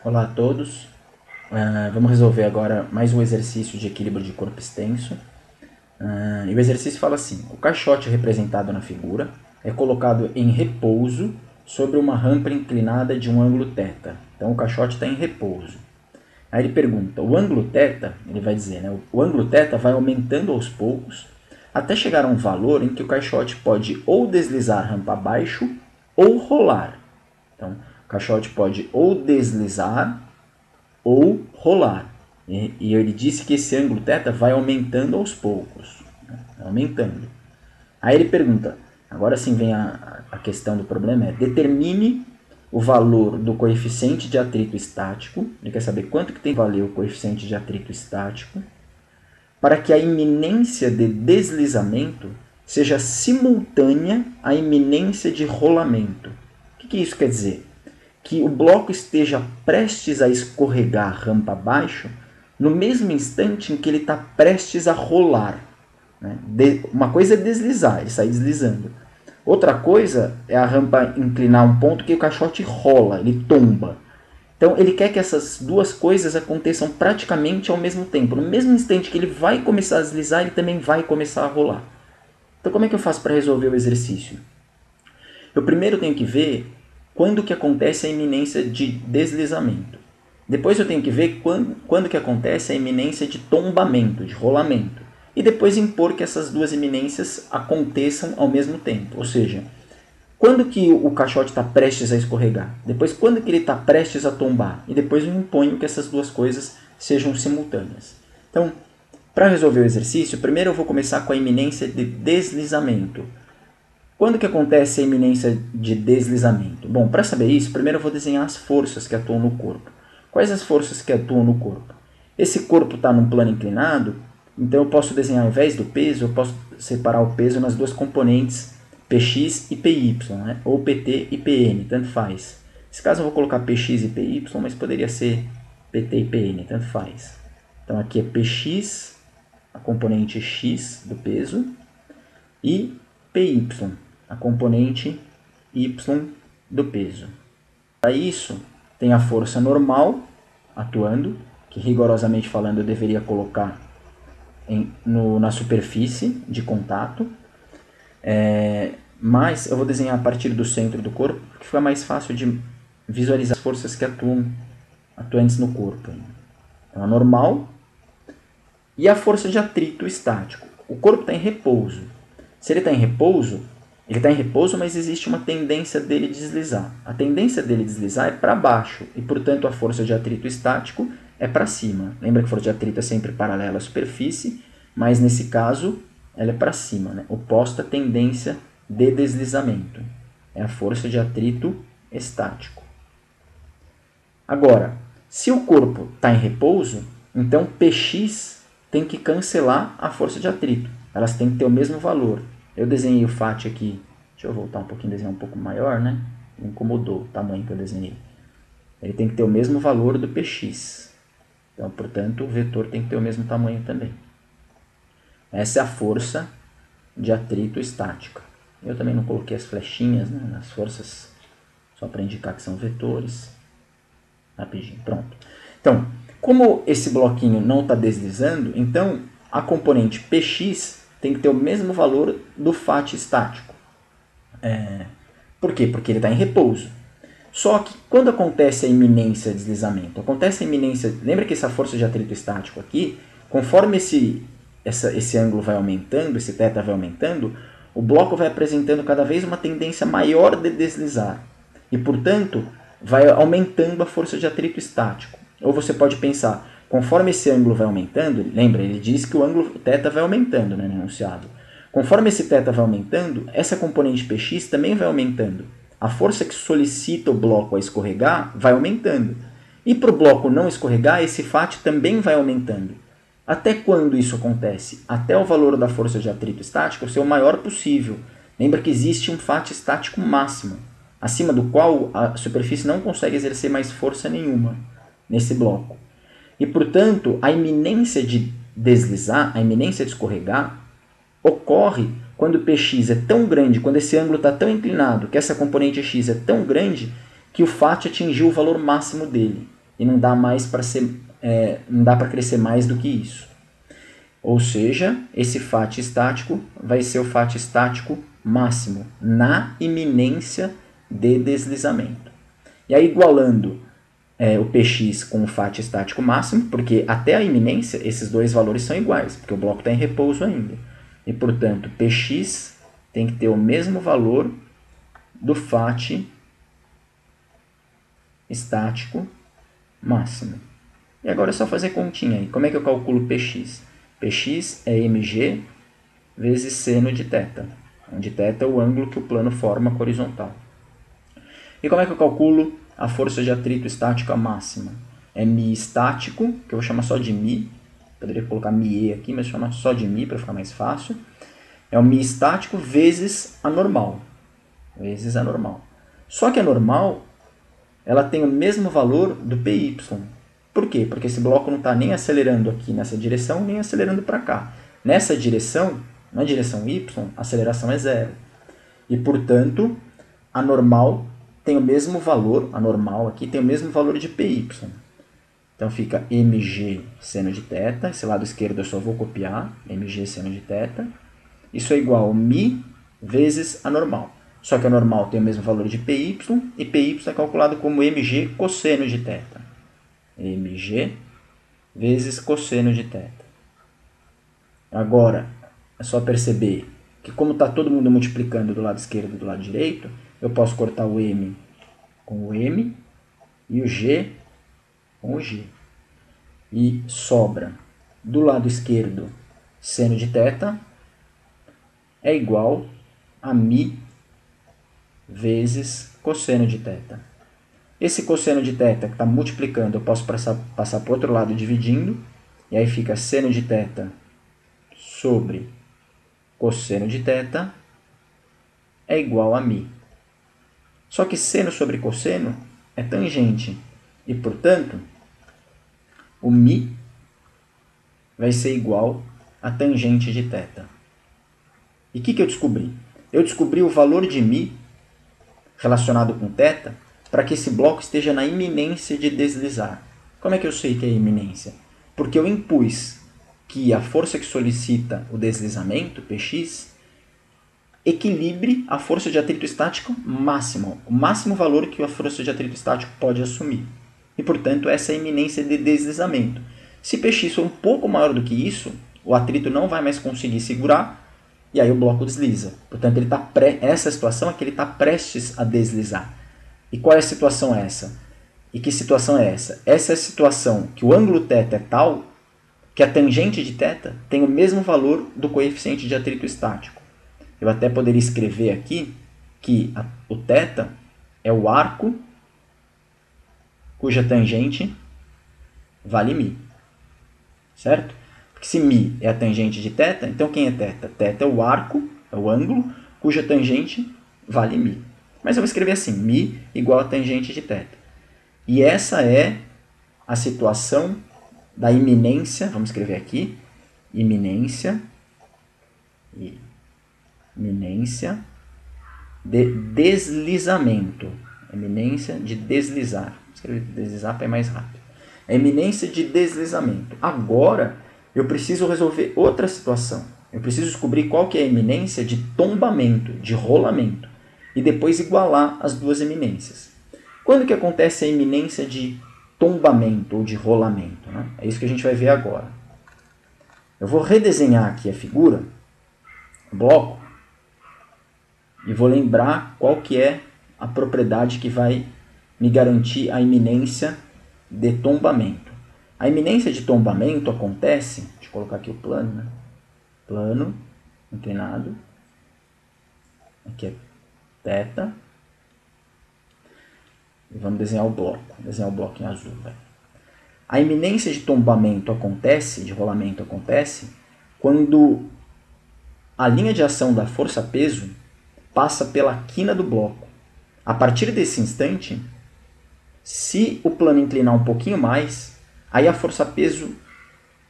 Olá a todos. Vamos resolver agora mais um exercício de equilíbrio de corpo extenso. E o exercício fala assim: o caixote representado na figura é colocado em repouso sobre uma rampa inclinada de um ângulo θ. Então o caixote está em repouso. Aí ele pergunta: o ângulo θ, ele vai dizer, né? O ângulo θ vai aumentando aos poucos até chegar a um valor em que o caixote pode ou deslizar rampa abaixo ou rolar. Então, o caixote pode ou deslizar ou rolar. E ele disse que esse ângulo θ vai aumentando aos poucos. Né? Aumentando. Aí ele pergunta, agora sim vem a questão do problema, determine o valor do coeficiente de atrito estático, ele quer saber quanto que tem que valer o coeficiente de atrito estático, para que a iminência de deslizamento seja simultânea à iminência de rolamento. O que isso quer dizer? Que o bloco esteja prestes a escorregar rampa abaixo no mesmo instante em que ele está prestes a rolar. Né? Uma coisa é deslizar, ele sai deslizando. Outra coisa é a rampa inclinar um ponto que o caixote rola, ele tomba. Então ele quer que essas duas coisas aconteçam praticamente ao mesmo tempo. No mesmo instante que ele vai começar a deslizar, ele também vai começar a rolar. Então como é que eu faço para resolver o exercício? Eu primeiro tenho que ver quando que acontece a iminência de deslizamento. Depois eu tenho que ver quando que acontece a iminência de tombamento, de rolamento. E depois impor que essas duas iminências aconteçam ao mesmo tempo. Ou seja, quando que o caixote está prestes a escorregar? Depois quando que ele está prestes a tombar? E depois eu imponho que essas duas coisas sejam simultâneas. Então, para resolver o exercício, primeiro eu vou começar com a iminência de deslizamento. Quando que acontece a iminência de deslizamento? Bom, para saber isso, primeiro eu vou desenhar as forças que atuam no corpo. Quais as forças que atuam no corpo? Esse corpo está num plano inclinado, então eu posso desenhar, ao invés do peso, eu posso separar o peso nas duas componentes Px e Py, né? Ou Pt e Pn, tanto faz. Nesse caso eu vou colocar Px e Py, mas poderia ser Pt e Pn, tanto faz. Então aqui é Px, a componente x do peso, e Py, a componente y do peso. Para isso, tem a força normal atuando, que rigorosamente falando eu deveria colocar na superfície de contato, mas eu vou desenhar a partir do centro do corpo, porque fica mais fácil de visualizar as forças que atuantes no corpo. Então, a normal e a força de atrito estático. O corpo está em repouso. Se ele está em repouso, mas existe uma tendência dele deslizar. A tendência dele deslizar é para baixo e, portanto, a força de atrito estático é para cima. Lembra que a força de atrito é sempre paralela à superfície, mas nesse caso ela é para cima, né? Oposta à tendência de deslizamento. É a força de atrito estático. Agora, se o corpo está em repouso, então Px tem que cancelar a força de atrito. Elas têm que ter o mesmo valor. Eu desenhei o Φ aqui. Deixa eu voltar um pouquinho, desenhar um pouco maior, né? Me incomodou o tamanho que eu desenhei. Ele tem que ter o mesmo valor do Px. Então, portanto, o vetor tem que ter o mesmo tamanho também. Essa é a força de atrito estática. Eu também não coloquei as flechinhas, né? As forças, só para indicar que são vetores. Rapidinho, pronto. Então, como esse bloquinho não está deslizando, então a componente Px tem que ter o mesmo valor do Φ estático. Por quê? Porque ele está em repouso. Só que quando acontece a iminência de deslizamento, acontece a iminência... Lembra que essa força de atrito estático aqui, conforme esse ângulo vai aumentando, esse θ vai aumentando, o bloco vai apresentando cada vez uma tendência maior de deslizar. E, portanto, vai aumentando a força de atrito estático. Ou você pode pensar, conforme esse ângulo vai aumentando, lembra, ele diz que o ângulo θ vai aumentando, né, no enunciado. Conforme esse θ vai aumentando, essa componente Px também vai aumentando. A força que solicita o bloco a escorregar vai aumentando. E para o bloco não escorregar, esse Φ também vai aumentando. Até quando isso acontece? Até o valor da força de atrito estático ser o maior possível. Lembra que existe um Φ estático máximo, acima do qual a superfície não consegue exercer mais força nenhuma nesse bloco. E, portanto, a iminência de deslizar, a iminência de escorregar, ocorre quando o Px é tão grande, quando esse ângulo está tão inclinado, que essa componente x é tão grande, que o Φ atingiu o valor máximo dele. e não dá mais para não dá para crescer mais do que isso. Ou seja, esse FAT estático vai ser o FAT estático máximo na iminência de deslizamento. E aí, igualando o Px com o FAT estático máximo, porque até a iminência esses dois valores são iguais, porque o bloco está em repouso ainda. E, portanto, Px tem que ter o mesmo valor do FAT estático máximo. E agora é só fazer continha aí. Como é que eu calculo Px? Px é mg vezes seno de θ, onde θ é o ângulo que o plano forma com a horizontal. E como é que eu calculo a força de atrito estática máxima? É μ estático, que eu vou chamar só de μ, poderia colocar μe aqui, mas vou chamar só de μ para ficar mais fácil. É o μ estático vezes a normal. Só que a normal ela tem o mesmo valor do Py. Por quê? Porque esse bloco não está nem acelerando aqui nessa direção, nem acelerando para cá. Nessa direção, na direção y, a aceleração é zero. E, portanto, a normal tem o mesmo valor, a normal aqui tem o mesmo valor de Py. Então fica mg seno de θ, esse lado esquerdo eu só vou copiar, mg seno de θ. Isso é igual a μ vezes a normal. Só que a normal tem o mesmo valor de Py, e Py é calculado como mg cosseno de θ. mg vezes cosseno de θ. Agora, é só perceber que como está todo mundo multiplicando do lado esquerdo e do lado direito, eu posso cortar o m com o m e o g com o g. E sobra do lado esquerdo seno de θ é igual a μ vezes cosseno de θ. Esse cosseno de θ que está multiplicando, eu posso passar para o outro lado dividindo, e aí fica seno de θ sobre cosseno de θ é igual a μ. Só que seno sobre cosseno é tangente, e, portanto, o μ vai ser igual a tangente de θ. E o que eu descobri? Eu descobri o valor de μ relacionado com θ para que esse bloco esteja na iminência de deslizar. Como é que eu sei que é iminência? Porque eu impus que a força que solicita o deslizamento, Px, equilibre a força de atrito estático máximo, o máximo valor que a força de atrito estático pode assumir. E, portanto, essa é a iminência de deslizamento. Se Px for um pouco maior do que isso, o atrito não vai mais conseguir segurar, e aí o bloco desliza. Portanto, essa situação é que ele está prestes a deslizar. E qual é a situação essa? E que situação é essa? Essa é a situação que o ângulo θ é tal que a tangente de θ tem o mesmo valor do coeficiente de atrito estático. Eu até poderia escrever aqui que o θ é o arco cuja tangente vale μ. Certo? Porque se μ é a tangente de θ, então quem é θ? θ é o arco, é o ângulo, cuja tangente vale μ. Mas eu vou escrever assim, μ igual a tangente de θ. E essa é a situação da iminência, vamos escrever aqui, iminência de deslizamento. Iminência de deslizar. Vou escrever deslizar para ir mais rápido. A iminência de deslizamento. Agora, eu preciso resolver outra situação. Eu preciso descobrir qual que é a iminência de tombamento, de rolamento. E depois igualar as duas iminências. Quando que acontece a iminência de tombamento ou de rolamento? Né? É isso que a gente vai ver agora. Eu vou redesenhar aqui a figura, o bloco, e vou lembrar qual que é a propriedade que vai me garantir a iminência de tombamento. A iminência de tombamento acontece, deixa eu colocar aqui o plano, né? Plano, inclinado, aqui é θ, e vamos desenhar o bloco em azul. Né? A iminência de tombamento acontece, de rolamento acontece, quando a linha de ação da força-peso passa pela quina do bloco. A partir desse instante, se o plano inclinar um pouquinho mais, aí a força-peso,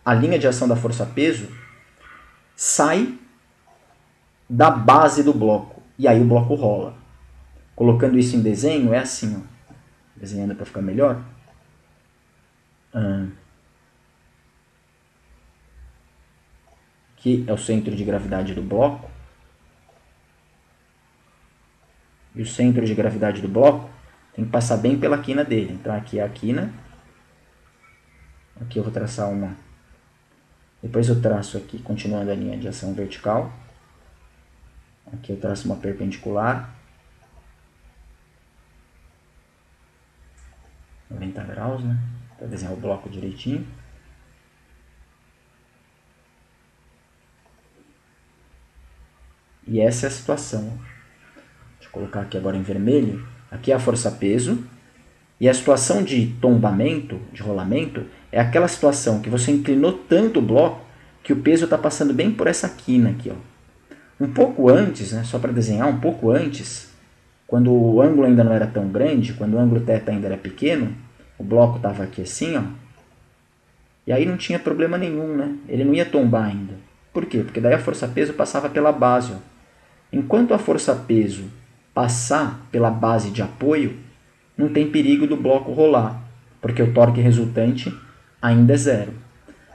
a linha de ação da força-peso sai da base do bloco, e aí o bloco rola. Colocando isso em desenho, é assim, ó. Desenhando para ficar melhor. que é o centro de gravidade do bloco. E o centro de gravidade do bloco tem que passar bem pela quina dele. Então aqui é a quina. Aqui eu vou traçar uma. Depois eu traço aqui, continuando a linha de ação vertical. Aqui eu traço uma perpendicular. 90 graus, né? Para desenhar o bloco direitinho. E essa é a situação. Deixa eu colocar aqui agora em vermelho. Aqui é a força-peso. E a situação de tombamento, de rolamento, é aquela situação que você inclinou tanto o bloco que o peso está passando bem por essa quina aqui. Ó. Um pouco antes, né, só para desenhar, um pouco antes, quando o ângulo ainda não era tão grande, quando o ângulo θ ainda era pequeno, o bloco estava aqui assim, ó, e aí não tinha problema nenhum, né? Ele não ia tombar ainda. Por quê? Porque daí a força-peso passava pela base. Ó. Enquanto a força-peso passar pela base de apoio, não tem perigo do bloco rolar, porque o torque resultante ainda é zero.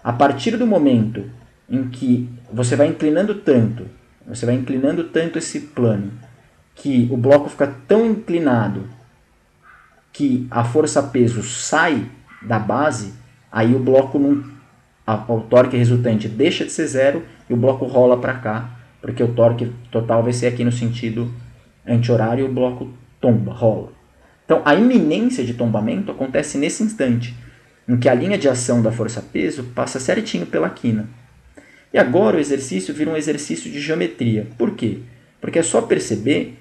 A partir do momento em que você vai inclinando tanto esse plano, que o bloco fica tão inclinado que a força-peso sai da base, aí o bloco o torque resultante deixa de ser zero e o bloco rola para cá, porque o torque total vai ser aqui no sentido anti-horário e o bloco tomba, rola. Então, a iminência de tombamento acontece nesse instante, em que a linha de ação da força-peso passa certinho pela quina. E agora o exercício vira um exercício de geometria. Por quê? Porque é só perceber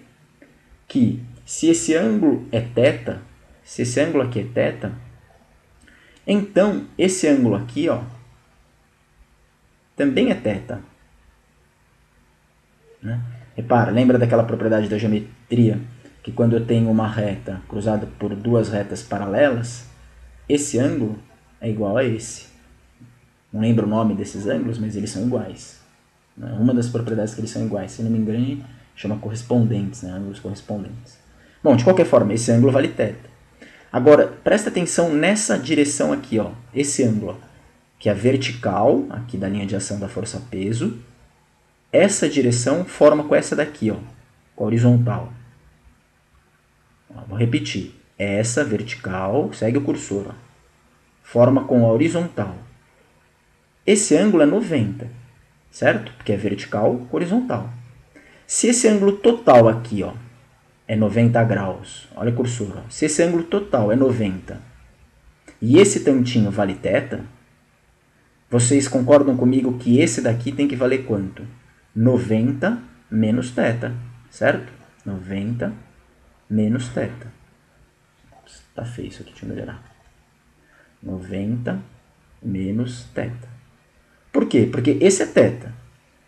que se esse ângulo é θ, se esse ângulo aqui é θ, então esse ângulo aqui, ó, também é θ. Né? Repara, lembra daquela propriedade da geometria? Que quando eu tenho uma reta cruzada por duas retas paralelas, esse ângulo é igual a esse. Não lembro o nome desses ângulos, mas eles são iguais. Uma das propriedades que eles são iguais, se não me engano, chama correspondentes, né? Ângulos correspondentes. Bom, de qualquer forma, esse ângulo vale θ. Agora, presta atenção nessa direção aqui, ó, esse ângulo, ó, que é a vertical, aqui da linha de ação da força-peso. Essa direção forma com essa daqui, ó, com a horizontal. Vou repetir. Essa vertical, segue o cursor, ó, forma com a horizontal. Esse ângulo é 90, certo? Porque é vertical com horizontal. Se esse ângulo total aqui, ó, é 90 graus, olha o cursor, ó, se esse ângulo total é 90 e esse tantinho vale θ, vocês concordam comigo que esse daqui tem que valer quanto? 90 menos θ, certo? 90 menos θ. Tá feio isso aqui, deixa eu melhorar. 90 menos θ. Por quê? Porque esse é θ.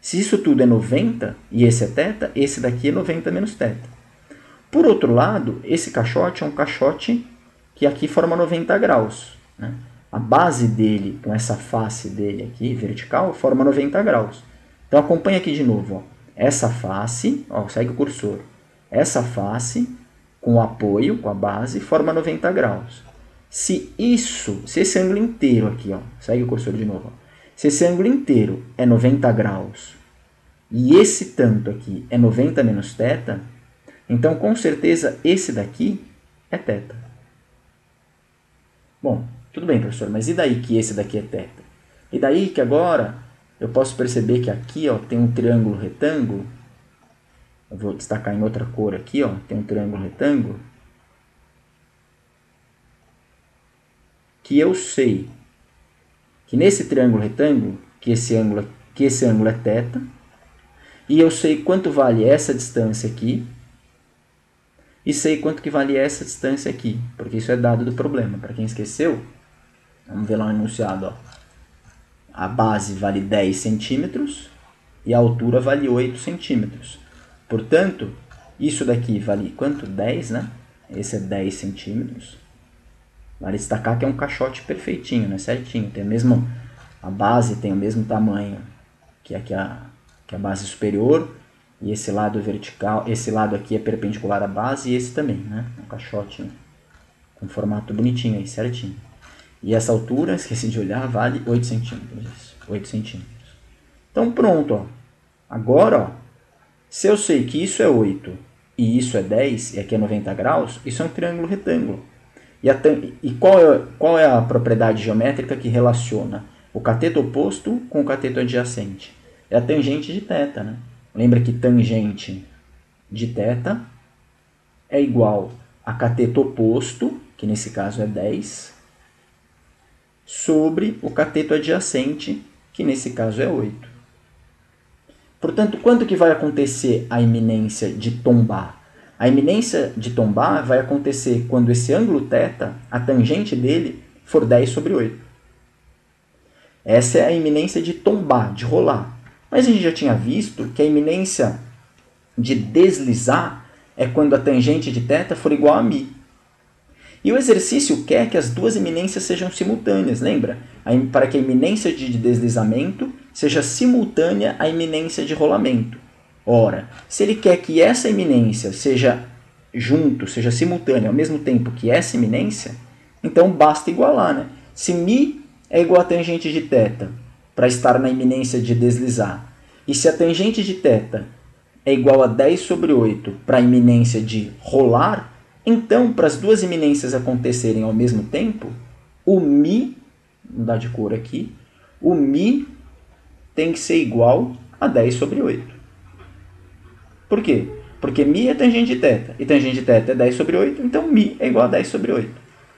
Se isso tudo é 90 e esse é θ, esse daqui é 90 menos θ. Por outro lado, esse caixote é um caixote que aqui forma 90 graus. Né? A base dele, com essa face dele aqui, vertical, forma 90 graus. Então acompanha aqui de novo. Ó. Essa face, ó, segue o cursor. Essa face, com o apoio, com a base, forma 90 graus. Se esse ângulo inteiro aqui, ó, segue o cursor de novo. Ó. Se esse ângulo inteiro é 90 graus e esse tanto aqui é 90 menos θ, então com certeza esse daqui é θ. Bom, tudo bem, professor, mas e daí que esse daqui é θ? E daí que agora eu posso perceber que aqui, ó, tem um triângulo retângulo. Eu vou destacar em outra cor aqui, ó, tem um triângulo retângulo. Que eu sei que nesse triângulo retângulo, que esse ângulo é θ, e eu sei quanto vale essa distância aqui, e sei quanto que vale essa distância aqui, porque isso é dado do problema. Para quem esqueceu, vamos ver lá o enunciado. Ó. A base vale 10 centímetros e a altura vale 8 centímetros. Portanto, isso daqui vale quanto? 10, né? Esse é 10 centímetros. Vale destacar que é um caixote perfeitinho, né? Certinho. Tem a base tem o mesmo tamanho que aqui a base superior. E esse lado vertical, esse lado aqui é perpendicular à base e esse também, né? Um caixote com formato bonitinho aí, certinho. E essa altura, esqueci de olhar, vale 8 centímetros. Isso, 8 centímetros. Então pronto, ó. Agora, ó, se eu sei que isso é 8 e isso é 10, e aqui é 90 graus, isso é um triângulo retângulo. E qual é a propriedade geométrica que relaciona o cateto oposto com o cateto adjacente? É a tangente de θ, né? Lembra que tangente de θ é igual a cateto oposto, que nesse caso é 10, sobre o cateto adjacente, que nesse caso é 8. Portanto, quando que vai acontecer a iminência de tombar? A iminência de tombar vai acontecer quando esse ângulo θ, a tangente dele, for 10 sobre 8. Essa é a iminência de tombar, de rolar. Mas a gente já tinha visto que a iminência de deslizar é quando a tangente de θ for igual a μ. E o exercício quer que as duas iminências sejam simultâneas, lembra? Para que a iminência de deslizamento seja simultânea à iminência de rolamento. Ora, se ele quer que essa iminência seja seja simultânea ao mesmo tempo que essa iminência, então basta igualar, né? Se μ é igual a tangente de θ para estar na iminência de deslizar, e se a tangente de θ é igual a 10 sobre 8 para a iminência de rolar, então, para as duas iminências acontecerem ao mesmo tempo, o μ, vou mudar de cor aqui, o μ tem que ser igual a 10 sobre 8. Por quê? Porque μ é tangente de θ, e tangente de θ é 10 sobre 8, então μ é igual a 10 sobre 8.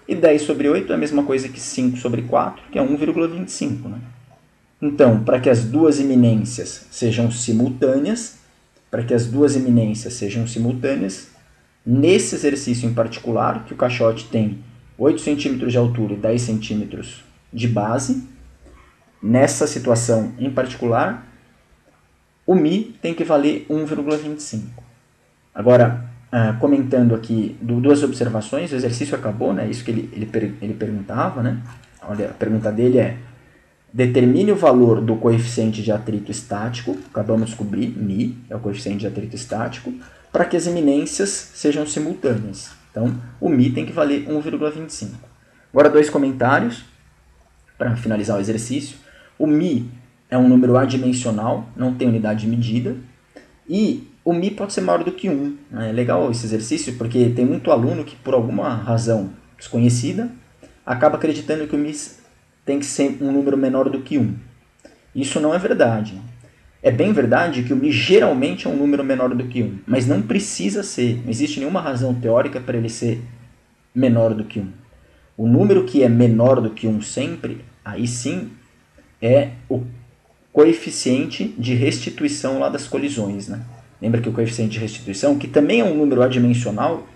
E 10 sobre 8 é a mesma coisa que 5 sobre 4, que é 1,25. Né? Então, para que as duas iminências sejam simultâneas, nesse exercício em particular, que o caixote tem 8 centímetros de altura e 10 centímetros de base, nessa situação em particular, o μ tem que valer 1,25. Agora, comentando aqui duas observações, o exercício acabou, né? Isso que ele perguntava, né? Olha, a pergunta dele é: determine o valor do coeficiente de atrito estático, acabamos de descobrir, μ é o coeficiente de atrito estático, para que as iminências sejam simultâneas. Então, o μ tem que valer 1,25. Agora, dois comentários para finalizar o exercício. O μ é um número adimensional, não tem unidade de medida, e o μ pode ser maior do que 1. É legal esse exercício porque tem muito aluno que, por alguma razão desconhecida, acaba acreditando que o μ tem que ser um número menor do que 1. Isso não é verdade. É bem verdade que o μ geralmente é um número menor do que 1, mas não precisa ser. Não existe nenhuma razão teórica para ele ser menor do que 1. O número que é menor do que 1 sempre, aí sim, é o coeficiente de restituição lá das colisões. Né? Lembra que o coeficiente de restituição, que também é um número adimensional,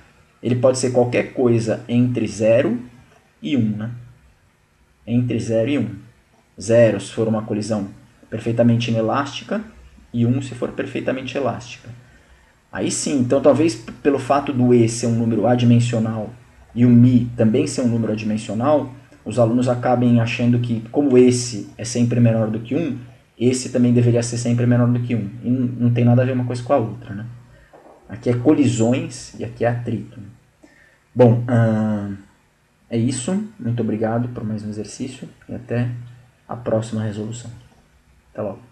ele pode ser qualquer coisa entre 0 e 1. Né? Entre 0 e 1. 0 se for uma colisão perfeitamente inelástica e 1 se for perfeitamente elástica. Aí sim, então talvez pelo fato do E ser um número adimensional e o μ também ser um número adimensional, os alunos acabem achando que, como esse é sempre menor do que 1, esse também deveria ser sempre menor do que 1. E não tem nada a ver uma coisa com a outra. Né? Aqui é colisões e aqui é atrito. Bom, é isso. Muito obrigado por mais um exercício e até a próxima resolução. Até logo.